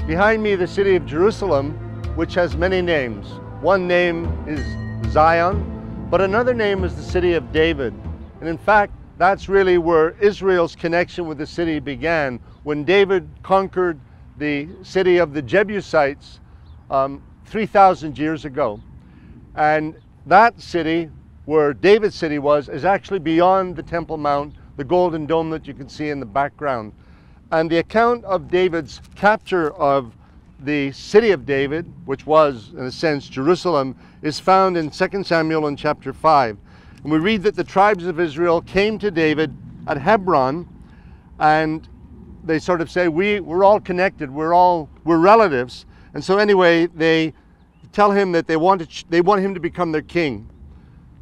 Behind me, the city of Jerusalem, which has many names. One name is Zion, but another name is the city of David. And in fact, that's really where Israel's connection with the city began, when David conquered the city of the Jebusites 3,000 years ago. And that city, where David's city was, is actually beyond the Temple Mount, the Golden Dome that you can see in the background. And the account of David's capture of the city of David, which was, in a sense, Jerusalem, is found in 2 Samuel in chapter 5. And we read that the tribes of Israel came to David at Hebron, and they sort of say, we're all connected, we're relatives. And so anyway, they tell him that they want him to become their king.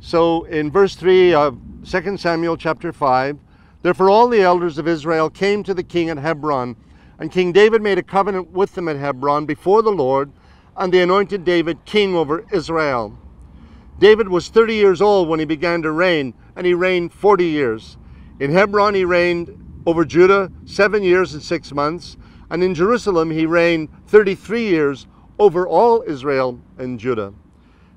So in verse 3 of 2 Samuel chapter 5, therefore all the elders of Israel came to the king at Hebron, and King David made a covenant with them at Hebron before the Lord, and they anointed David king over Israel. David was 30 years old when he began to reign, and he reigned 40 years. In Hebron he reigned over Judah 7 years and 6 months, and in Jerusalem he reigned 33 years over all Israel and Judah.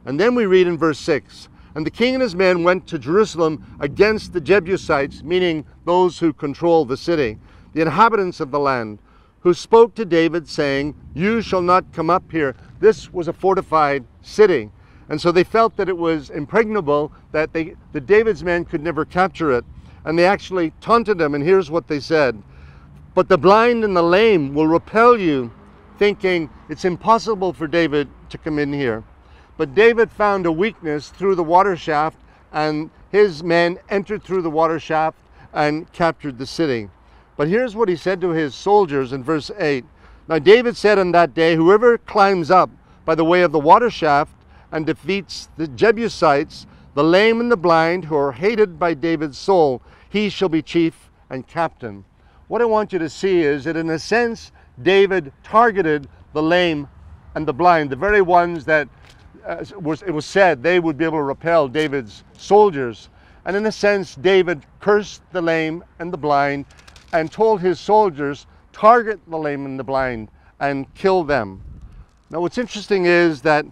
And then we read in verse 6, and the king and his men went to Jerusalem against the Jebusites, meaning those who control the city, the inhabitants of the land, who spoke to David, saying, you shall not come up here. This was a fortified city. And so they felt that it was impregnable, that David's men could never capture it. And they actually taunted him, and here's what they said. But the blind and the lame will repel you, thinking it's impossible for David to come in here. But David found a weakness through the water shaft, and his men entered through the water shaft and captured the city. But here's what he said to his soldiers in verse 8. Now David said on that day, whoever climbs up by the way of the water shaft and defeats the Jebusites, the lame and the blind, who are hated by David's soul, he shall be chief and captain. What I want you to see is that in a sense, David targeted the lame and the blind, the very ones that it was said they would be able to repel David's soldiers. And in a sense, David cursed the lame and the blind and told his soldiers, target the lame and the blind and kill them. Now what's interesting is that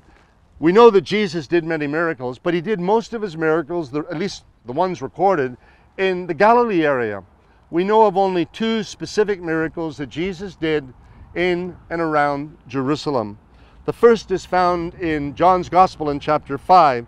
we know that Jesus did many miracles, but he did most of his miracles, at least the ones recorded, in the Galilee area. We know of only 2 specific miracles that Jesus did in and around Jerusalem. The first is found in John's Gospel in chapter 5,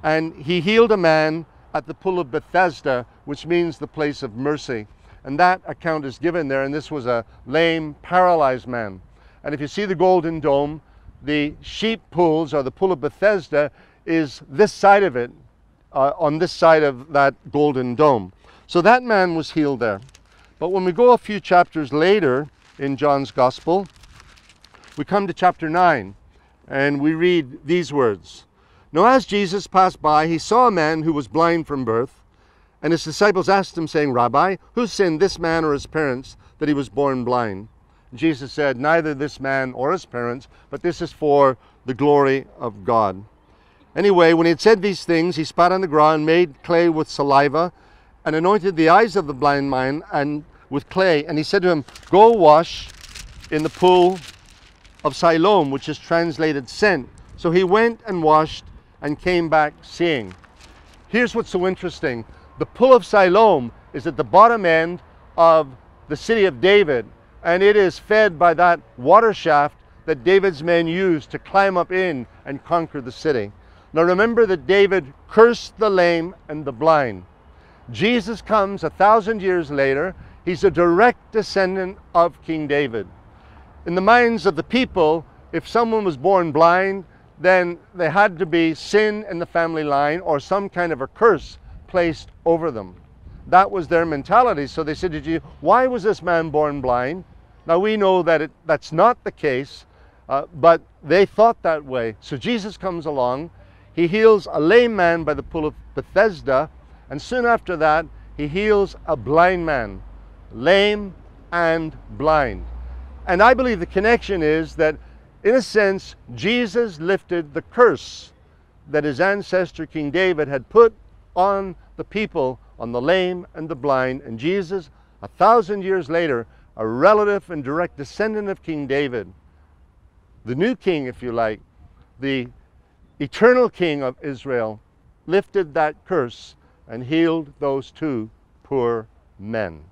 and he healed a man at the pool of Bethesda, which means the place of mercy. And that account is given there, and this was a lame, paralyzed man. And if you see the Golden Dome, the sheep pools, or the pool of Bethesda, is this side of it, on this side of that Golden Dome. So that man was healed there. But when we go a few chapters later in John's Gospel, we come to chapter 9, and we read these words. Now as Jesus passed by, he saw a man who was blind from birth, and his disciples asked him, saying, Rabbi, who sinned, this man or his parents, that he was born blind? Jesus said, neither this man or his parents, but this is for the glory of God. Anyway, when he had said these things, he spat on the ground, made clay with saliva, and anointed the eyes of the blind man and with clay. And he said to him, go wash in the pool of Siloam, which is translated sent. So he went and washed and came back seeing. Here's what's so interesting. The pool of Siloam is at the bottom end of the city of David, and it is fed by that water shaft that David's men used to climb up in and conquer the city. Now remember that David cursed the lame and the blind. Jesus comes 1,000 years later. He's a direct descendant of King David. In the minds of the people, if someone was born blind, then there had to be sin in the family line or some kind of a curse placed over them. That was their mentality. So they said to Jesus, why was this man born blind? Now we know that that's not the case, but they thought that way. So Jesus comes along, he heals a lame man by the pool of Bethesda, and soon after that, he heals a blind man, lame and blind. And I believe the connection is that, in a sense, Jesus lifted the curse that his ancestor King David had put on the people, on the lame and the blind, and Jesus, 1,000 years later, a relative and direct descendant of King David, the new king, if you like, the eternal king of Israel, lifted that curse and healed those two poor men.